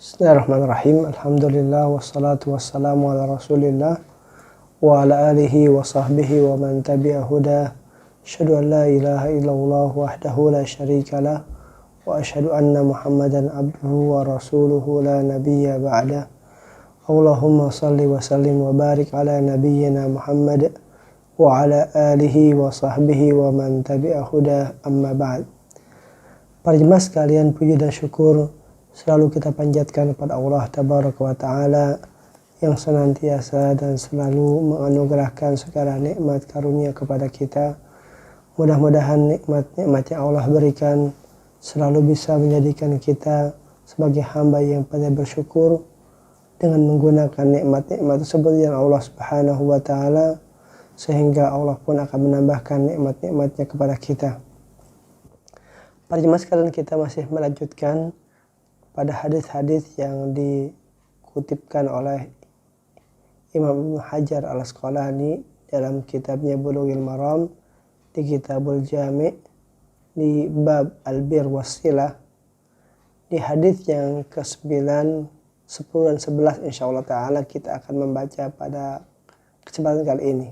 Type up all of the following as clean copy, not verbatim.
Bismillahirrahmanirrahim. Alhamdulillah wassalatu wassalamu ala Rasulillah wa ala alihi wa sahbihi wa man tabi'a huda. Asyhadu an la ilaha illallah wahdahu la syarikalah wa asyhadu anna Muhammadan abduhu wa rasuluhu la nabiyya ba'da. Allahumma salli wa sallim wa barik ala nabiyyina Muhammad wa ala alihi wa sahbihi wa man tabi'a huda, amma ba'd. Para jemaah sekalian, puji dan syukur selalu kita panjatkan kepada Allah Tabaraka wa Ta'ala yang senantiasa dan selalu menganugerahkan segala nikmat karunia kepada kita. Mudah-mudahan nikmat-nikmat yang Allah berikan selalu bisa menjadikan kita sebagai hamba yang pandai bersyukur dengan menggunakan nikmat-nikmat tersebut yang Allah Subhanahu wa Ta'ala, sehingga Allah pun akan menambahkan nikmat-nikmatnya kepada kita. Para jemaah sekalian, kita masih melanjutkan pada hadis-hadis yang dikutipkan oleh Imam Ibnu Hajar Al-Asqalani dalam kitabnya Bulughul Maram di Kitabul Jami' di bab Al-Bir Wassilah. Di hadis yang ke-9, 10 dan 11 insyaallah taala kita akan membaca pada kesempatan kali ini.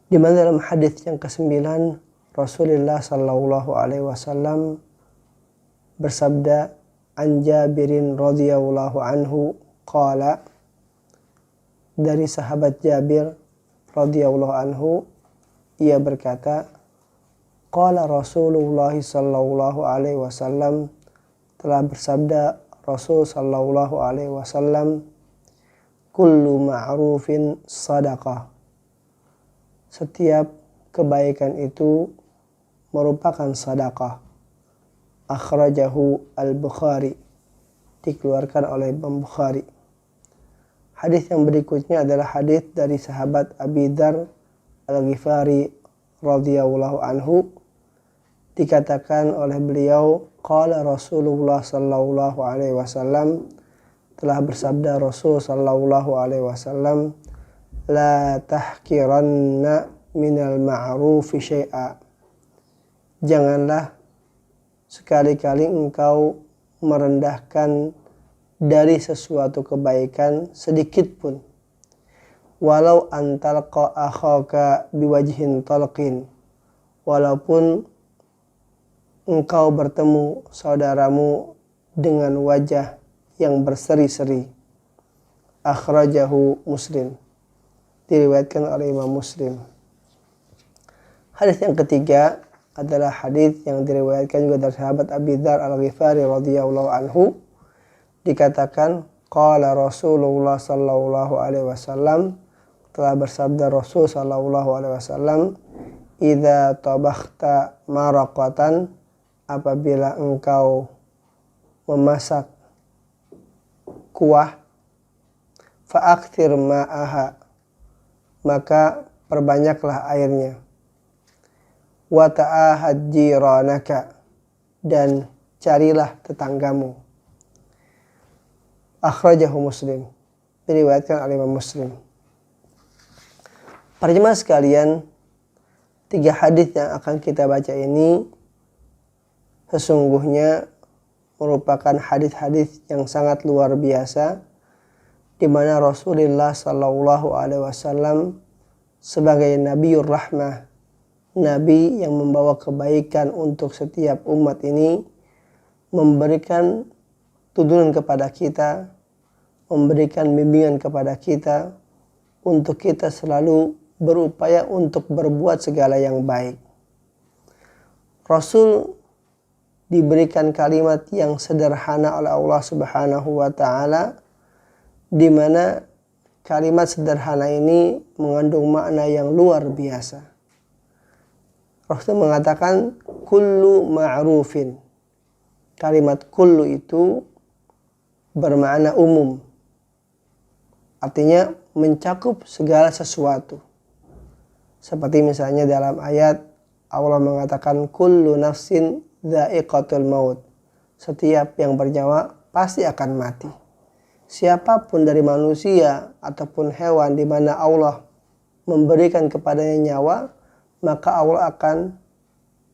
Di mana dalam hadis yang ke-9 Rasulullah sallallahu alaihi wasallam bersabda, an Jabirin radhiyallahu anhu qala, dari sahabat Jabir radhiyallahu anhu ia berkata, qala Rasulullah sallallahu alaihi wasallam, telah bersabda Rasul sallallahu alaihi wasallam, kullu ma'rufin sadaqah, setiap kebaikan itu merupakan sedekah. Akhrajahu Al-Bukhari, dikeluarkan oleh Imam Bukhari. Hadis yang berikutnya adalah hadis dari sahabat Abi Dzar Al-Ghifari radhiyallahu anhu. Dikatakan oleh beliau, qala Rasulullah sallallahu alaihi wasallam, telah bersabda Rasul sallallahu alaihi wasallam, la tahkiranna minal ma'rufi syai'a, janganlah sekali-kali engkau merendahkan dari sesuatu kebaikan sedikit pun. Walau antalqa akhaka biwajhin talqin, walaupun engkau bertemu saudaramu dengan wajah yang berseri-seri. Akhrajahu Muslim, diriwayatkan oleh Imam Muslim. Hadis yang ketiga adalah hadis yang diriwayatkan juga dari sahabat Abi Dzar Al-Ghifari radhiyallahu anhu. Dikatakan qala Rasulullah sallallahu alaihi wasallam, telah bersabda Rasul sallallahu alaihi wasallam, idza tabakhta maraqatan, apabila engkau memasak kuah, fa'akthir ma'aha, maka perbanyaklah airnya. Wa ta'ahad jiranaka, dan carilah tetanggamu. Akhrajahu Muslim, diriwayatkan oleh Imam Muslim. Para jemaah sekalian, 3 hadis yang akan kita baca ini sesungguhnya merupakan hadis-hadis yang sangat luar biasa, di mana Rasulullah sallallahu alaihi wasallam sebagai Nabiur Rahmah, Nabi yang membawa kebaikan untuk setiap umat ini, memberikan tuntunan kepada kita, memberikan bimbingan kepada kita untuk kita selalu berupaya untuk berbuat segala yang baik. Rasul diberikan kalimat yang sederhana oleh Allah Subhanahu wa Ta'ala, di mana kalimat sederhana ini mengandung makna yang luar biasa. Rasul mengatakan kullu ma'rufin. Kalimat kullu itu bermakna umum. Artinya mencakup segala sesuatu. Seperti misalnya dalam ayat Allah mengatakan kullu nafsin dha'iqatul maut. Setiap yang bernyawa pasti akan mati. Siapapun dari manusia ataupun hewan di mana Allah memberikan kepadanya nyawa, maka Allah akan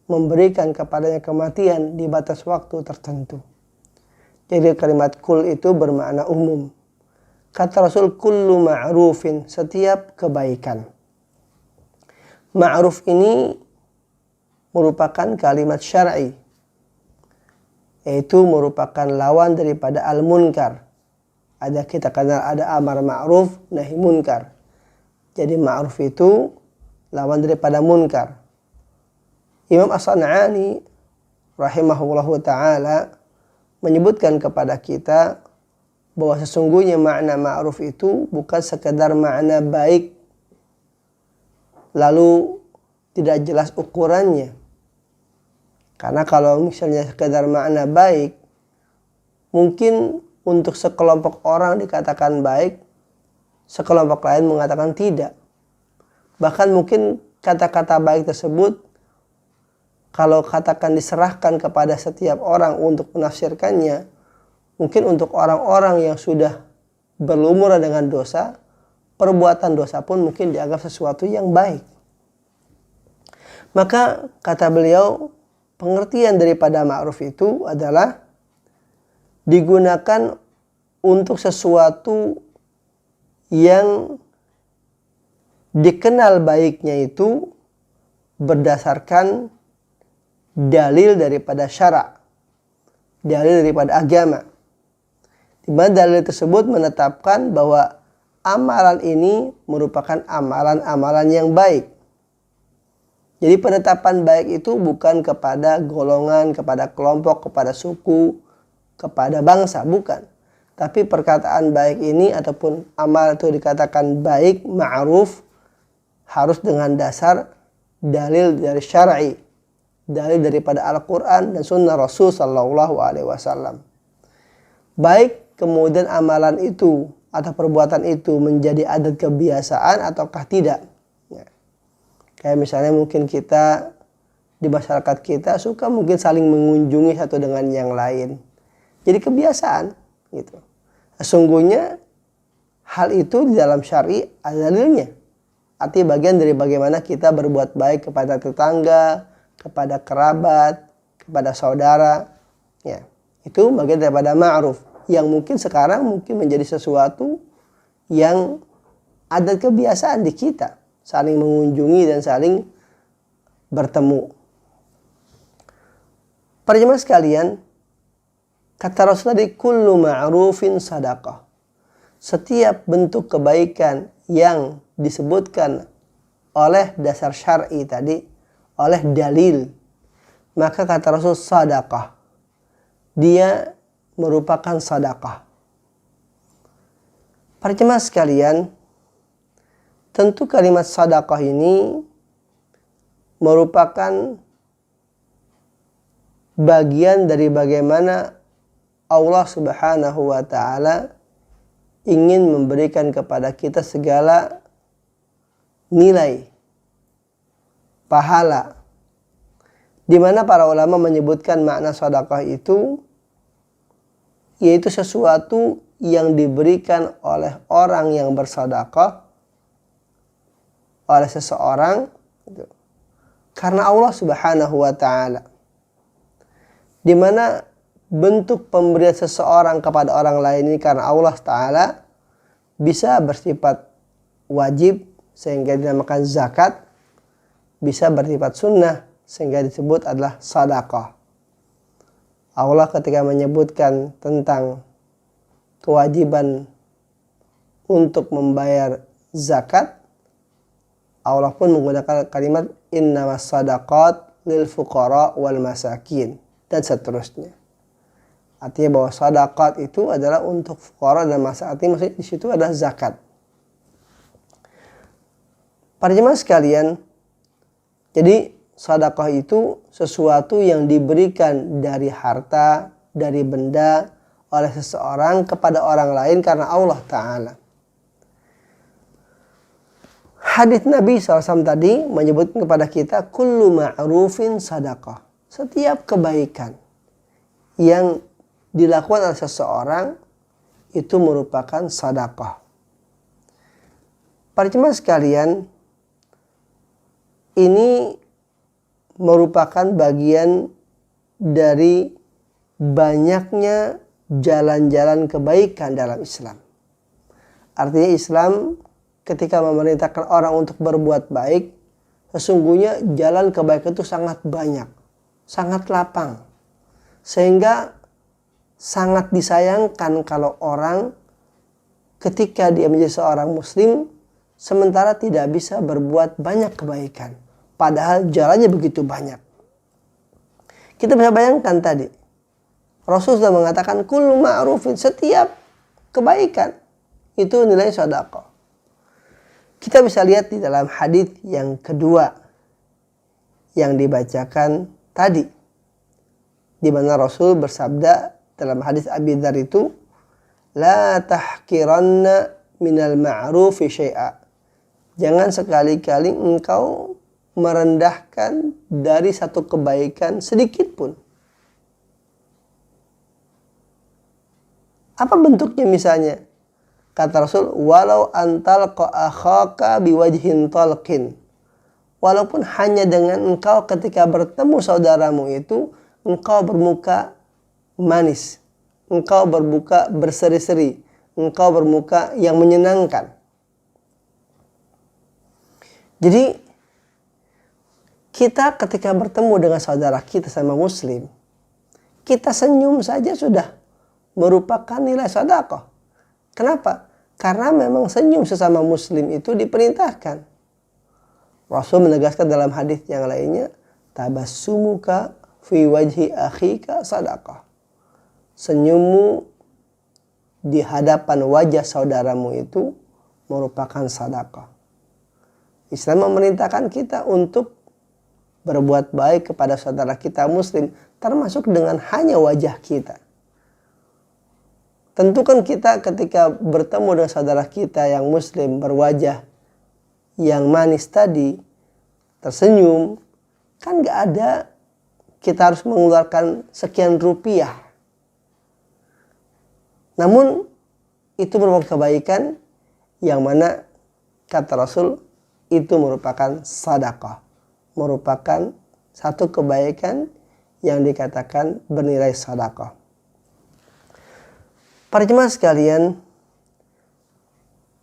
memberikan kepadanya kematian di batas waktu tertentu. Jadi kalimat kul itu bermakna umum. Kata Rasul, kullu ma'rufin, setiap kebaikan. Ma'ruf ini merupakan kalimat syar'i, yaitu merupakan lawan daripada al-munkar. Kita kenal ada amar ma'ruf, nahi munkar. Jadi ma'ruf itu lawan daripada munkar. Imam As-San'ani rahimahullahu ta'ala menyebutkan kepada kita bahwa sesungguhnya makna ma'ruf itu bukan sekedar makna baik lalu tidak jelas ukurannya. Karena kalau misalnya sekedar makna baik, mungkin untuk sekelompok orang dikatakan baik, sekelompok lain mengatakan tidak. Bahkan mungkin kata-kata baik tersebut kalau katakan diserahkan kepada setiap orang untuk menafsirkannya, mungkin untuk orang-orang yang sudah berlumuran dengan dosa, perbuatan dosa pun mungkin dianggap sesuatu yang baik. Maka kata beliau, pengertian daripada ma'ruf itu adalah digunakan untuk sesuatu yang dikenal baiknya itu berdasarkan dalil daripada syara', dalil daripada agama. Di mana dalil tersebut menetapkan bahwa amalan ini merupakan amalan-amalan yang baik. Jadi penetapan baik itu bukan kepada golongan, kepada kelompok, kepada suku, kepada bangsa, bukan. Tapi perkataan baik ini ataupun amal itu dikatakan baik, ma'ruf, harus dengan dasar dalil dari syar'i, dalil daripada Al-Quran dan Sunnah Rasul Sallallahu Alaihi Wasallam. Baik kemudian amalan itu atau perbuatan itu menjadi adat kebiasaan ataukah tidak. Kayak misalnya mungkin kita di masyarakat kita suka mungkin saling mengunjungi satu dengan yang lain. Jadi kebiasaan gitu. Sesungguhnya hal itu di dalam syar'i ada dalilnya. Artinya bagian dari bagaimana kita berbuat baik kepada tetangga, kepada kerabat, kepada saudara. Ya, itu bagian daripada ma'ruf yang mungkin sekarang mungkin menjadi sesuatu yang ada kebiasaan di kita. Saling mengunjungi dan saling bertemu. Para jemaah sekalian, kata Rasul tadi, kullu ma'rufin sadaqah. Setiap bentuk kebaikan yang disebutkan oleh dasar syar'i tadi, oleh dalil, maka kata Rasul sadaqah. Dia merupakan sadaqah. Para jemaah sekalian, tentu kalimat sadaqah ini merupakan bagian dari bagaimana Allah Subhanahu wa ta'ala ingin memberikan kepada kita segala nilai, pahala. Di mana para ulama menyebutkan makna sedekah itu yaitu sesuatu yang diberikan oleh orang yang bersedekah, oleh seseorang karena Allah Subhanahu wa ta'ala. Di mana bentuk pemberian seseorang kepada orang lain ini karena Allah Ta'ala bisa bersifat wajib sehingga dinamakan zakat, bisa bersifat sunnah sehingga disebut adalah sedekah. Allah ketika menyebutkan tentang kewajiban untuk membayar zakat, Allah pun menggunakan kalimat innamas sadaqat lil fuqara wal masakin dan seterusnya. Artinya bahwa sadaqat itu adalah untuk fuqara dan masakin, maksudnya di situ adalah zakat. Para jemaah sekalian, jadi sedekah itu sesuatu yang diberikan dari harta, dari benda oleh seseorang kepada orang lain karena Allah Ta'ala. Hadits Nabi SAW tadi menyebutkan kepada kita kullu ma'rufin sadaqah. Setiap kebaikan yang dilakukan oleh seseorang itu merupakan sedekah. Para jemaah sekalian, ini merupakan bagian dari banyaknya jalan-jalan kebaikan dalam Islam. Artinya Islam ketika memerintahkan orang untuk berbuat baik, sesungguhnya jalan kebaikan itu sangat banyak, sangat lapang. Sehingga sangat disayangkan kalau orang ketika dia menjadi seorang muslim sementara tidak bisa berbuat banyak kebaikan. Padahal jalannya begitu banyak. Kita bisa bayangkan tadi. Rasul sudah mengatakan kullu ma'rufin, setiap kebaikan itu nilai sedekah. Kita bisa lihat di dalam hadis yang kedua yang dibacakan tadi, di mana Rasul bersabda dalam hadis Abi Dzar itu, la tahqiranna minal ma'rufi syai'a. Jangan sekali-kali engkau merendahkan dari satu kebaikan sedikit pun. Apa bentuknya misalnya? Kata Rasul, walau antal akhaka biwajhin talqin. Walaupun hanya dengan engkau ketika bertemu saudaramu itu, engkau bermuka manis, engkau bermuka berseri-seri, engkau bermuka yang menyenangkan. Jadi kita ketika bertemu dengan saudara kita sama muslim, kita senyum saja sudah merupakan nilai sedekah. Kenapa? Karena memang senyum sesama muslim itu diperintahkan. Rasul menegaskan dalam hadis yang lainnya, tabassumuka fi wajhi akhika sedekah. Senyummu di hadapan wajah saudaramu itu merupakan sedekah. Islam memerintahkan kita untuk berbuat baik kepada saudara kita muslim, termasuk dengan hanya wajah kita. Tentu kan kita ketika bertemu dengan saudara kita yang muslim berwajah yang manis tadi, tersenyum, kan gak ada kita harus mengeluarkan sekian rupiah. Namun itu merupakan kebaikan yang mana kata Rasul itu merupakan sedekah, merupakan satu kebaikan yang dikatakan bernilai sedekah. Para jemaah sekalian,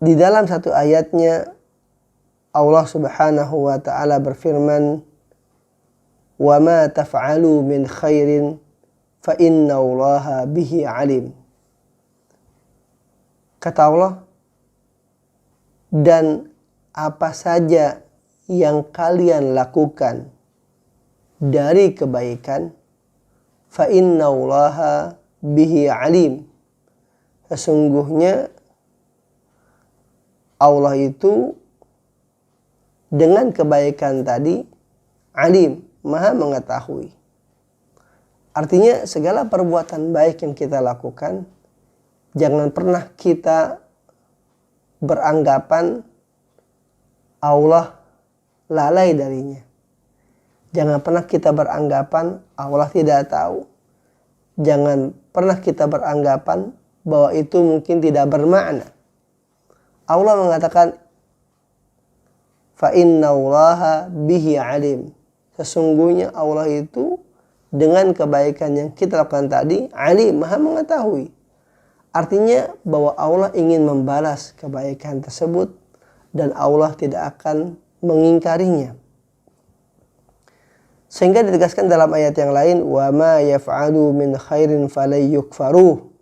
di dalam satu ayatnya Allah Subhanahu wa taala berfirman, "Wa ma taf'alu min khairin fa innallaha bihi 'alim." Kata Allah, dan apa saja yang kalian lakukan dari kebaikan, fa innallaha bihi 'alim. Sesungguhnya Allah itu dengan kebaikan tadi alim, maha mengetahui. Artinya segala perbuatan baik yang kita lakukan, jangan pernah kita beranggapan Allah lalai darinya. Jangan pernah kita beranggapan Allah tidak tahu. Jangan pernah kita beranggapan bahwa itu mungkin tidak bermakna. Allah mengatakan, fa innallaha bihi alim. Sesungguhnya Allah itu dengan kebaikan yang kita lakukan tadi, alim, maha mengetahui. Artinya bahwa Allah ingin membalas kebaikan tersebut dan Allah tidak akan mengingkarinya. Sehingga ditegaskan dalam ayat yang lain, wa ma yaf'alu min khairin falayyukfaruh.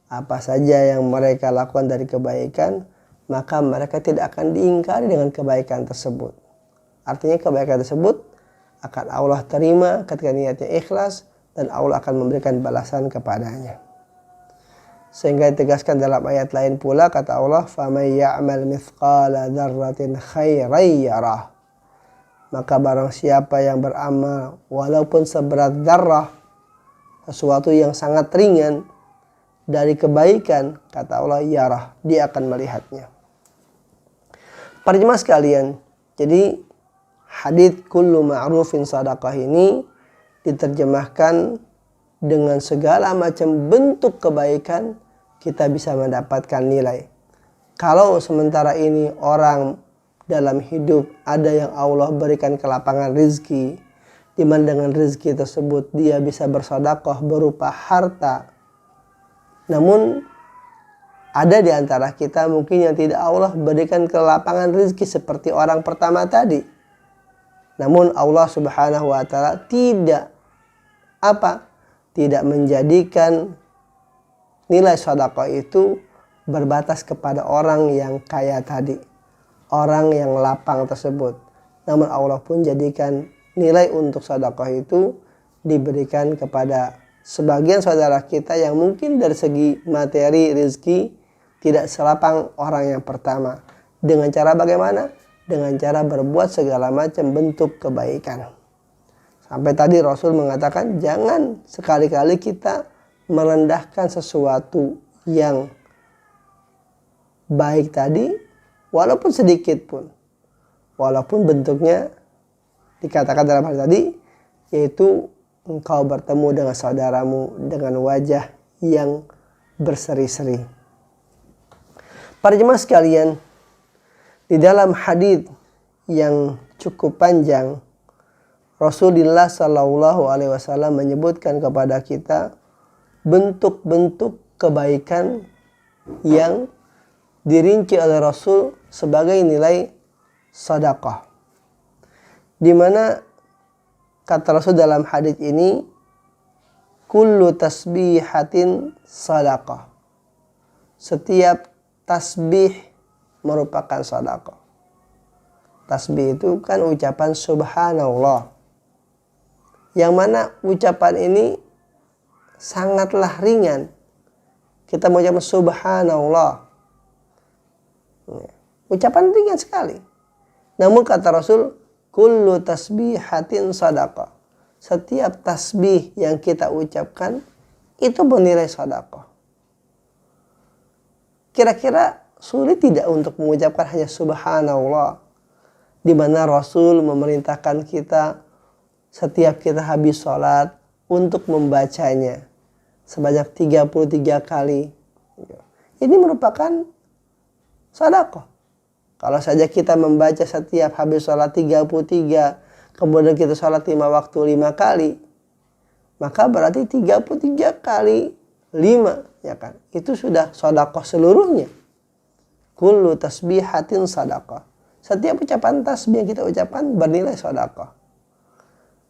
Apa saja yang mereka lakukan dari kebaikan, maka mereka tidak akan diingkari dengan kebaikan tersebut. Artinya kebaikan tersebut akan Allah terima ketika niatnya ikhlas dan Allah akan memberikan balasan kepadanya. Sehingga ditegaskan dalam ayat lain pula, kata Allah, فَمَنْ يَعْمَلْ مِثْقَالَ ذَرَّةٍ خَيْرًا يَرَهُ. Maka barang siapa yang beramal walaupun seberat darah, sesuatu yang sangat ringan dari kebaikan, kata Allah, yarah, dia akan melihatnya. Para jemaah sekalian, jadi hadits kullu ma'rufin sadaqah ini diterjemahkan dengan segala macam bentuk kebaikan kita bisa mendapatkan nilai. Kalau sementara ini orang dalam hidup ada yang Allah berikan kelapangan rezeki, di mana dengan rezeki tersebut dia bisa bersedekah berupa harta, Namun ada di antara kita mungkin yang tidak Allah berikan kelapangan rezeki seperti orang pertama tadi. Namun Allah Subhanahu wa taala tidak menjadikan nilai sedekah itu berbatas kepada orang yang kaya tadi, orang yang lapang tersebut. Namun Allah pun jadikan nilai untuk sedekah itu diberikan kepada sebagian saudara kita yang mungkin dari segi materi rezeki tidak selapang orang yang pertama. Dengan cara bagaimana? Dengan cara berbuat segala macam bentuk kebaikan. Sampai tadi Rasul mengatakan jangan sekali-kali kita merendahkan sesuatu yang baik tadi, walaupun sedikit pun. Walaupun bentuknya dikatakan dalam hal tadi, yaitu engkau bertemu dengan saudaramu dengan wajah yang berseri-seri. Para jemaah sekalian, di dalam hadits yang cukup panjang, Rasulullah Shallallahu Alaihi Wasallam menyebutkan kepada kita bentuk-bentuk kebaikan yang dirinci oleh Rasul sebagai nilai sedekah. Di mana kata Rasul dalam hadits ini, kullu tasbihatin sedekah. Setiap tasbih merupakan sedekah. Tasbih itu kan ucapan subhanallah. Yang mana ucapan ini sangatlah ringan. Kita mengucapkan subhanallah. Ucapan ringan sekali. Namun kata Rasul, kullu tasbihatin sedekah. Setiap tasbih yang kita ucapkan itu bernilai sedekah. Kira-kira sulit tidak untuk mengucapkan hanya subhanallah, di mana Rasul memerintahkan kita setiap kita habis sholat untuk membacanya sebanyak 33 kali. Ini merupakan sedekah. Kalau saja kita membaca setiap habis sholat 33, kemudian kita sholat 5 waktu 5 kali, maka berarti 33 kali 5, ya kan? Itu sudah sedekah seluruhnya. Kullu tasbihatin sedekah. Setiap ucapan tasbih yang kita ucapkan bernilai sedekah.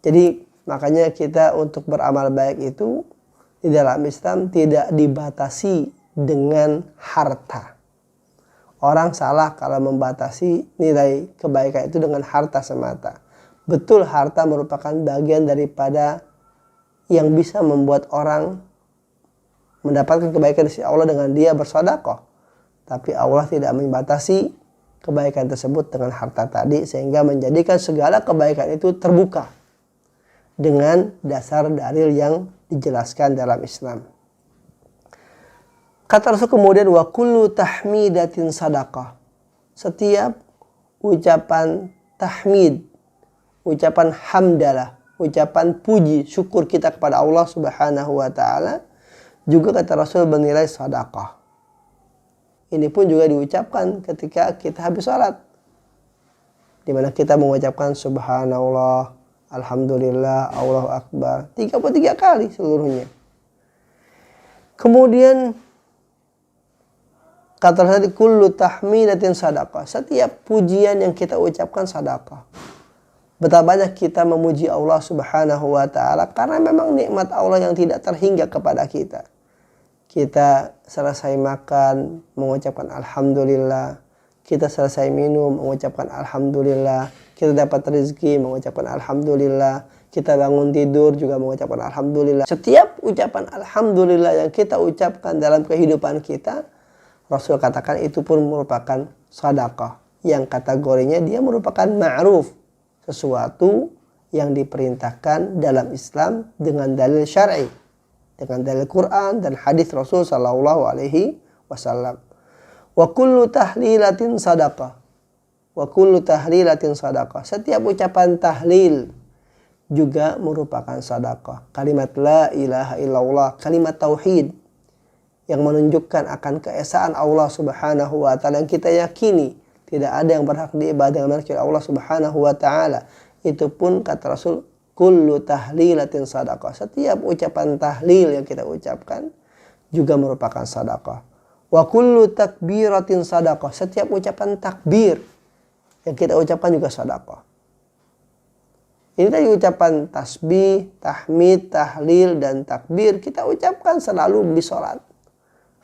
Jadi makanya kita untuk beramal baik itu di dalam Islam tidak dibatasi dengan harta. Orang salah kalau membatasi nilai kebaikan itu dengan harta semata. Betul, harta merupakan bagian daripada yang bisa membuat orang mendapatkan kebaikan dari Allah dengan dia bersedekah. Tapi Allah tidak membatasi kebaikan tersebut dengan harta tadi, sehingga menjadikan segala kebaikan itu terbuka dengan dasar dalil yang dijelaskan dalam Islam. Kata Rasul kemudian, wa kullu tahmidatin sadaqah. Setiap ucapan tahmid, ucapan hamdalah, ucapan puji syukur kita kepada Allah Subhanahu wa taala juga kata Rasul bernilai sedekah. Ini pun juga diucapkan ketika kita habis salat, di mana kita mengucapkan subhanallah, alhamdulillah, Allahu akbar 33 kali seluruhnya. Kemudian kata Rasul, kullu tahmidatin sadaqah. Setiap pujian yang kita ucapkan sedekah. Betapa banyak kita memuji Allah Subhanahu wa taala karena memang nikmat Allah yang tidak terhingga kepada kita. Kita selesai makan mengucapkan alhamdulillah, kita selesai minum mengucapkan alhamdulillah, kita dapat rezeki mengucapkan alhamdulillah, kita bangun tidur juga mengucapkan alhamdulillah. Setiap ucapan alhamdulillah yang kita ucapkan dalam kehidupan kita, Rasul katakan itu pun merupakan sedekah yang kategorinya dia merupakan ma'ruf, sesuatu yang diperintahkan dalam Islam dengan dalil syar'i, dengan dalil Quran dan hadis Rasul sallallahu alaihi wasallam. Wa kullu tahlilatin sadaqah. Wa kullu tahlilatin sadaqah. Setiap ucapan tahlil juga merupakan sedekah. Kalimat la ilaha illallah, kalimat tauhid yang menunjukkan akan keesaan Allah Subhanahu wa taala yang kita yakini tidak ada yang berhak diibadati dengan kecuali Allah Subhanahu wa taala. Itu pun kata Rasul, kullu tahlilatin sadaqah. Setiap ucapan tahlil yang kita ucapkan juga merupakan sedekah. Wa kullu takbiratin sedekah. Setiap ucapan takbir yang kita ucapkan juga sedekah. Ini tadi ucapan tasbih, tahmid, tahlil, dan takbir kita ucapkan selalu di sholat.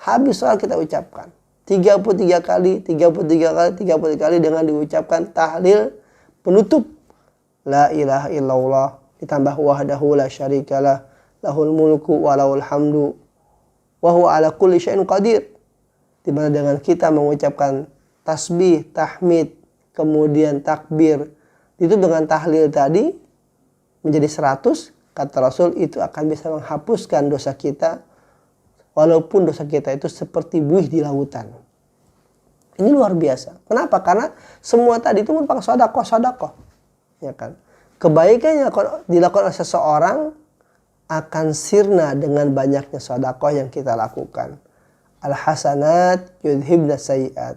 Habis sholat kita ucapkan 33 kali, 33 kali dengan diucapkan tahlil penutup. La ilaha illallah ditambah wahdahu la syarikalah lahul mulku wa lahul hamdu wa huwa ala kulli syai'in qadir. Di mana dengan kita mengucapkan tasbih, tahmid, kemudian takbir itu dengan tahlil tadi menjadi 100, kata Rasul itu akan bisa menghapuskan dosa kita walaupun dosa kita itu seperti buih di lautan. Ini luar biasa. Kenapa? Karena semua tadi itu merupakan sedekah. Ya kan? Kebaikan yang dilakukan oleh seseorang akan sirna dengan banyaknya sedekah yang kita lakukan. Al-hasanat yudhibna sayyi'at.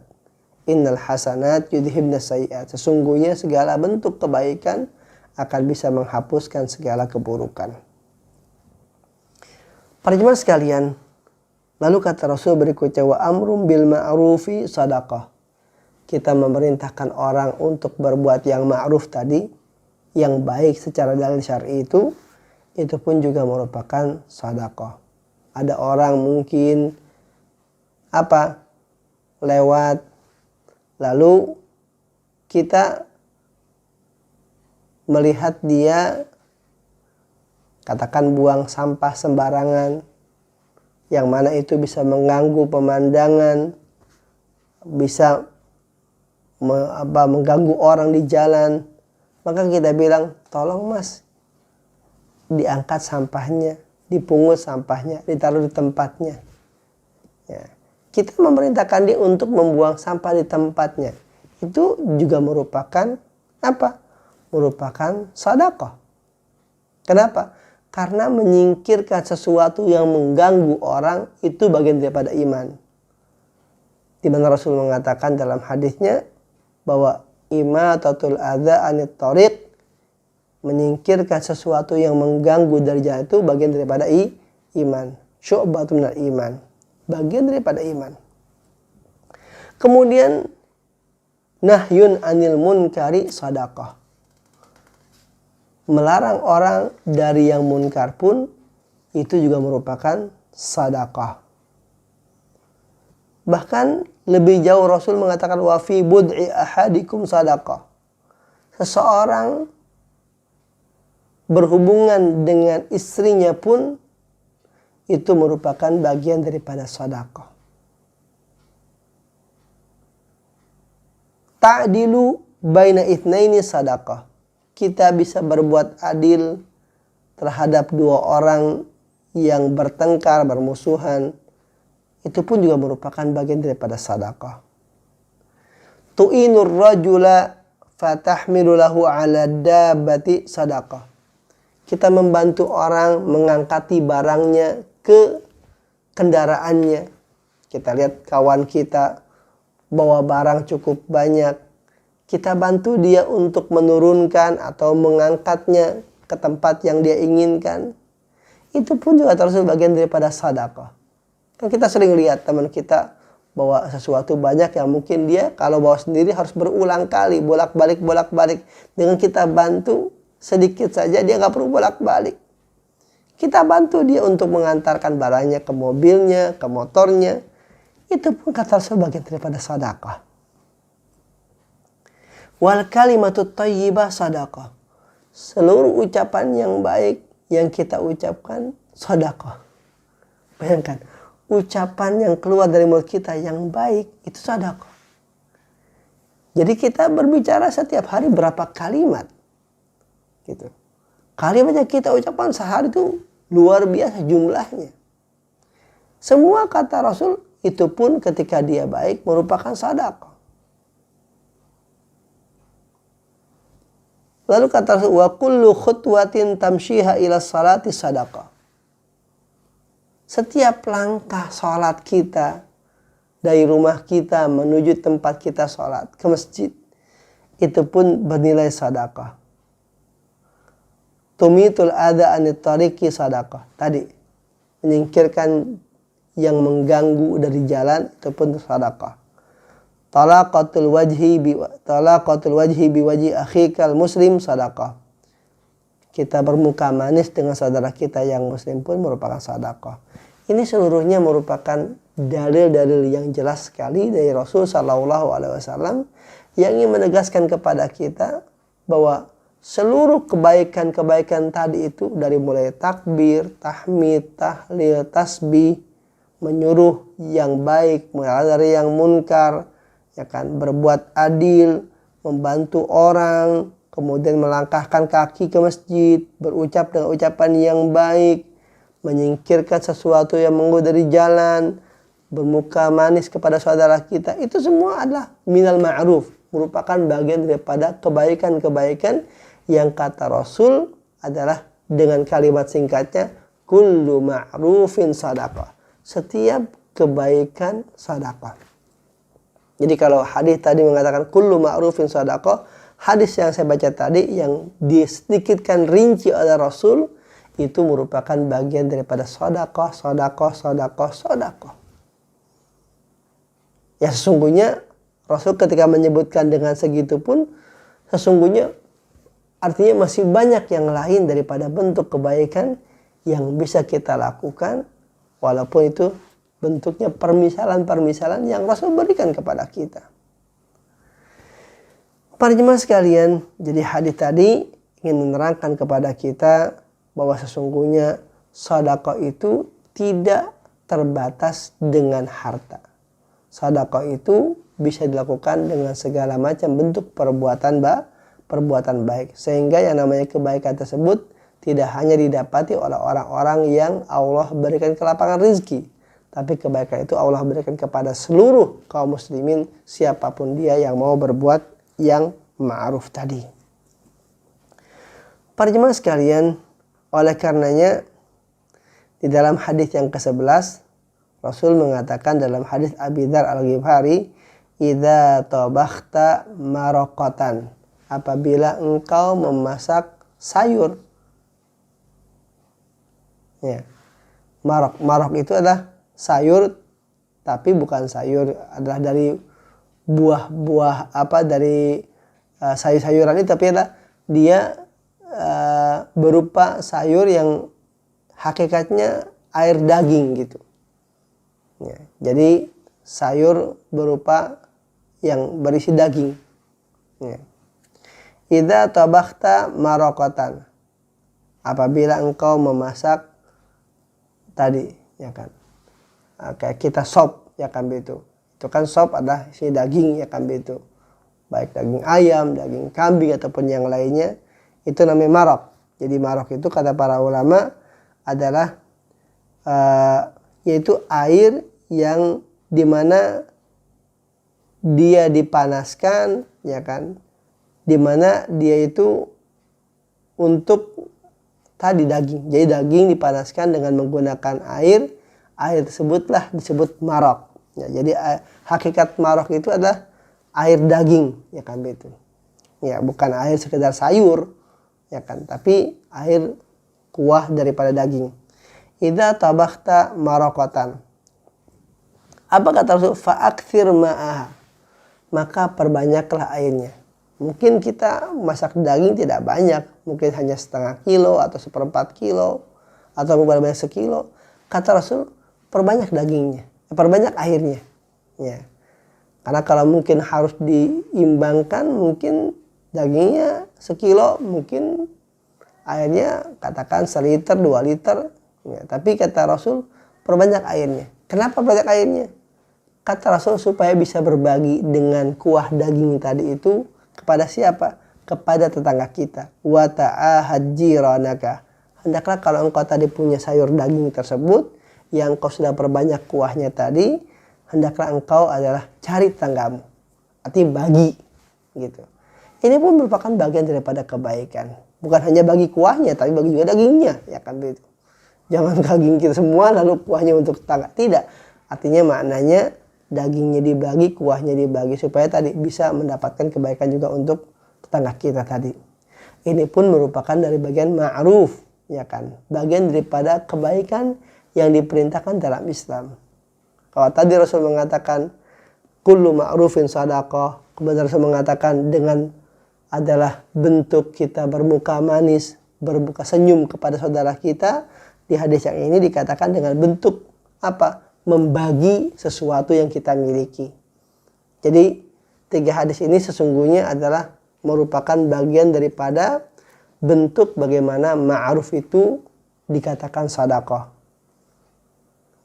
Innal hasanat yudhibna sayyi'at. Sesungguhnya segala bentuk kebaikan akan bisa menghapuskan segala keburukan. Para jemaah sekalian, lalu kata Rasul berikutnya, wa amrum bil ma'rufi sadaqah. Kita memerintahkan orang untuk berbuat yang ma'ruf tadi, yang baik secara dalil syar'i itu pun juga merupakan sedekah. Ada orang mungkin lewat, lalu kita melihat dia katakan buang sampah sembarangan, yang mana itu bisa mengganggu pemandangan, bisa mengganggu orang di jalan, maka kita bilang, tolong mas, diangkat sampahnya, dipungut sampahnya, ditaruh di tempatnya. Ya. Kita memerintahkan dia untuk membuang sampah di tempatnya. Itu juga merupakan merupakan sedekah. Kenapa? Karena menyingkirkan sesuatu yang mengganggu orang itu bagian daripada iman. Di mana Rasul mengatakan dalam hadisnya bahwa imatatul adza anit thariq, menyingkirkan sesuatu yang mengganggu dari jalan itu bagian daripada iman. Syu'batun minal iman. Bagian daripada iman. Kemudian nahyun anil munkari sedekah. Melarang orang dari yang munkar pun itu juga merupakan sedekah. Bahkan lebih jauh Rasul mengatakan wa fi bud'i ahadikum sedekah. Seseorang berhubungan dengan istrinya pun itu merupakan bagian daripada sedekah. Ta'dilu baina itsnaini sedekah. Kita bisa berbuat adil terhadap dua orang yang bertengkar, bermusuhan. Itu pun juga merupakan bagian daripada sedekah. Tu'inur rajula fatahmilu lahu 'ala dabbati sedekah. Kita membantu orang mengangkati barangnya ke kendaraannya. Kita lihat kawan kita bawa barang cukup banyak. Kita bantu dia untuk menurunkan atau mengangkatnya ke tempat yang dia inginkan. Itu pun juga termasuk bagian daripada sedekah. Kan kita sering lihat teman kita bawa sesuatu banyak yang mungkin dia kalau bawa sendiri harus berulang kali, bolak-balik. Dengan kita bantu sedikit saja dia nggak perlu bolak-balik. Kita bantu dia untuk mengantarkan barangnya ke mobilnya, ke motornya. Itu pun kata sebagian daripada sedekah. Wal kalimatut thayyibah sedekah. Seluruh ucapan yang baik yang kita ucapkan sedekah. Bayangkan, ucapan yang keluar dari mulut kita yang baik itu sedekah. Jadi kita berbicara setiap hari berapa kalimat. Gitu. Kalimat yang kita ucapkan sehari itu luar biasa jumlahnya. Semua kata Rasul itu pun ketika dia baik merupakan sedekah. Lalu kata Rasul, wa kullu khutwatin tamshiha ila salati sedekah. Setiap langkah sholat kita dari rumah kita menuju tempat kita sholat ke masjid itu pun bernilai sedekah. Tumitul adza anit tariqi sedekah. Tadi menyingkirkan yang mengganggu dari jalan, itu pun sedekah. Talaqatul wajhi bi wajhi akhikal muslim sedekah. Kita bermuka manis dengan saudara kita yang muslim pun merupakan sedekah. Ini seluruhnya merupakan dalil-dalil yang jelas sekali dari Rasul Shallallahu Alaihi Wasallam yang ingin menegaskan kepada kita bahwa seluruh kebaikan-kebaikan tadi itu, dari mulai takbir, tahmid, tahlil, tasbih, menyuruh yang baik, melarang dari yang munkar, ya kan, berbuat adil, membantu orang, kemudian melangkahkan kaki ke masjid, berucap dengan ucapan yang baik, menyingkirkan sesuatu yang mengganggu dari jalan, bermuka manis kepada saudara kita, itu semua adalah minal ma'ruf, merupakan bagian daripada kebaikan-kebaikan yang kata Rasul adalah dengan kalimat singkatnya, kullu ma'rufin sadaqah. Setiap kebaikan sedekah. Jadi kalau hadis tadi mengatakan kullu ma'rufin sadaqah, hadis yang saya baca tadi yang disedikitkan rinci oleh Rasul itu merupakan bagian daripada sedekah. Ya sesungguhnya Rasul ketika menyebutkan dengan segitu pun sesungguhnya artinya masih banyak yang lain daripada bentuk kebaikan yang bisa kita lakukan, walaupun itu bentuknya permisalan-permisalan yang Rasul berikan kepada kita. Para jemaah sekalian, jadi hadis tadi ingin menerangkan kepada kita bahwa sesungguhnya sedekah itu tidak terbatas dengan harta. Sedekah itu bisa dilakukan dengan segala macam bentuk perbuatan baik. Sehingga yang namanya kebaikan tersebut tidak hanya didapati oleh orang-orang yang Allah berikan kelapangan rezeki, tapi kebaikan itu Allah berikan kepada seluruh kaum muslimin, siapapun dia yang mau berbuat yang ma'ruf tadi. Para jemaah sekalian, oleh karenanya di dalam hadis yang ke-11 Rasul mengatakan dalam hadis Abi Dzar Al-Ghifari, idza tabakhta maraqatan, apabila engkau memasak sayur. Ya. Marok itu adalah sayur, tapi bukan sayur, adalah dari buah-buah dari sayur-sayuran ini, tapi adalah dia berupa sayur yang hakikatnya air daging gitu. Ya. Jadi sayur berupa yang berisi daging. Ya. Idza tabakhta maraqatan, apabila engkau memasak tadi, ya kan, kayak kita sop, ya kan, itu kan sop adalah isi daging, ya kan, itu baik daging ayam, daging kambing ataupun yang lainnya, itu namanya maraq. Jadi maraq itu kata para ulama adalah yaitu air yang dimana dia dipanaskan, ya kan, dimana dia itu untuk tadi daging. Jadi daging dipanaskan dengan menggunakan air tersebutlah disebut maraq. Ya, jadi hakikat maraq itu adalah air daging, ya kan, itu. Ya, bukan air sekedar sayur, ya kan, tapi air kuah daripada daging. Idza tabakhta maraqatan, apa kata Rasul? Fa'akthir ma'aha, maka perbanyaklah airnya. Mungkin kita masak daging tidak banyak, mungkin hanya setengah kilo atau 1/4 kilo atau banyak sekilo. Kata Rasul, perbanyak dagingnya, perbanyak airnya. Ya. Karena kalau mungkin harus diimbangkan, mungkin dagingnya sekilo, mungkin airnya katakan 1 liter, 2 liter. Ya. Tapi kata Rasul, perbanyak airnya. Kenapa banyak airnya? Kata Rasul supaya bisa berbagi dengan kuah daging tadi itu kepada siapa? Kepada tetangga kita. Wa ta'ahad jiranaka. Hendaklah kalau engkau tadi punya sayur daging tersebut yang kau sudah perbanyak kuahnya tadi, hendaklah engkau adalah cari tetanggamu. Artinya bagi gitu. Ini pun merupakan bagian daripada kebaikan. Bukan hanya bagi kuahnya, tapi bagi juga dagingnya, ya kan, itu. Jangan daging kita semua lalu kuahnya untuk tetangga. Tidak. Artinya maknanya dagingnya dibagi, kuahnya dibagi, supaya tadi bisa mendapatkan kebaikan juga untuk tetangga kita tadi. Ini pun merupakan dari bagian ma'ruf, ya kan, bagian daripada kebaikan yang diperintahkan dalam Islam. Kalau tadi Rasul mengatakan kullu ma'rufin sadaqah, kemudian Rasul mengatakan dengan adalah bentuk kita bermuka manis, bermuka senyum kepada saudara kita. Di hadis yang ini dikatakan dengan bentuk apa? Membagi sesuatu yang kita miliki. Jadi 3 hadis ini sesungguhnya adalah merupakan bagian daripada bentuk bagaimana ma'ruf itu dikatakan sedekah.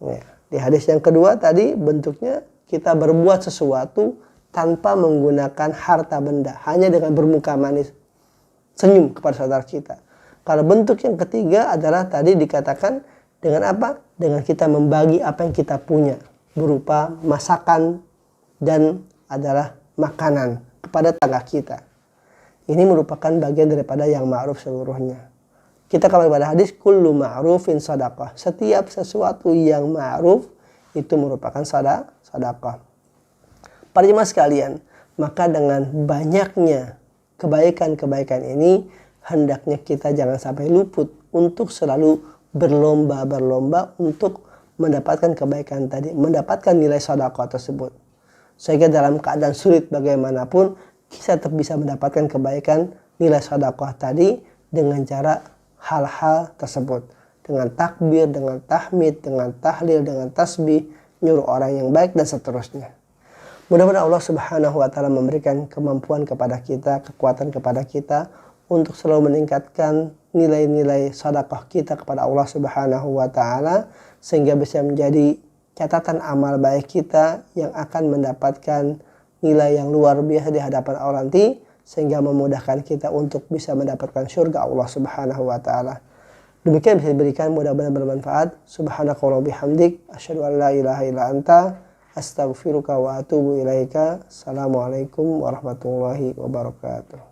Ya, di hadis yang kedua tadi bentuknya kita berbuat sesuatu tanpa menggunakan harta benda, hanya dengan bermuka manis, senyum kepada saudara kita. Kalau bentuk yang ketiga adalah tadi dikatakan dengan apa? Dengan kita membagi apa yang kita punya berupa masakan dan adalah makanan kepada tetangga kita. Ini merupakan bagian daripada yang ma'ruf seluruhnya. Kita kembali pada hadis kullu ma'rufin sadaqah. Setiap sesuatu yang ma'ruf itu merupakan sedekah. Para jemaah sekalian, maka dengan banyaknya kebaikan-kebaikan ini hendaknya kita jangan sampai luput untuk selalu berlomba-lomba untuk mendapatkan kebaikan tadi, mendapatkan nilai sedekah tersebut. Sehingga dalam keadaan sulit bagaimanapun kita tetap bisa mendapatkan kebaikan nilai sedekah tadi dengan cara hal-hal tersebut, dengan takbir, dengan tahmid, dengan tahlil, dengan tasbih, nyuruh orang yang baik dan seterusnya. Mudah-mudahan Allah Subhanahu wa taala memberikan kemampuan kepada kita, kekuatan kepada kita untuk selalu meningkatkan nilai-nilai sedekah kita kepada Allah Subhanahu wa taala sehingga bisa menjadi catatan amal baik kita yang akan mendapatkan nilai yang luar biasa di hadapan Allah nanti, sehingga memudahkan kita untuk bisa mendapatkan syurga Allah Subhanahu wa taala. Demikian bisa diberikan, mudah-mudahan bermanfaat. Subhanakallahumma bihamdik, asyhadu an la ilaha illa anta, astaghfiruka wa atubu ilaika. Assalamualaikum warahmatullahi wabarakatuh.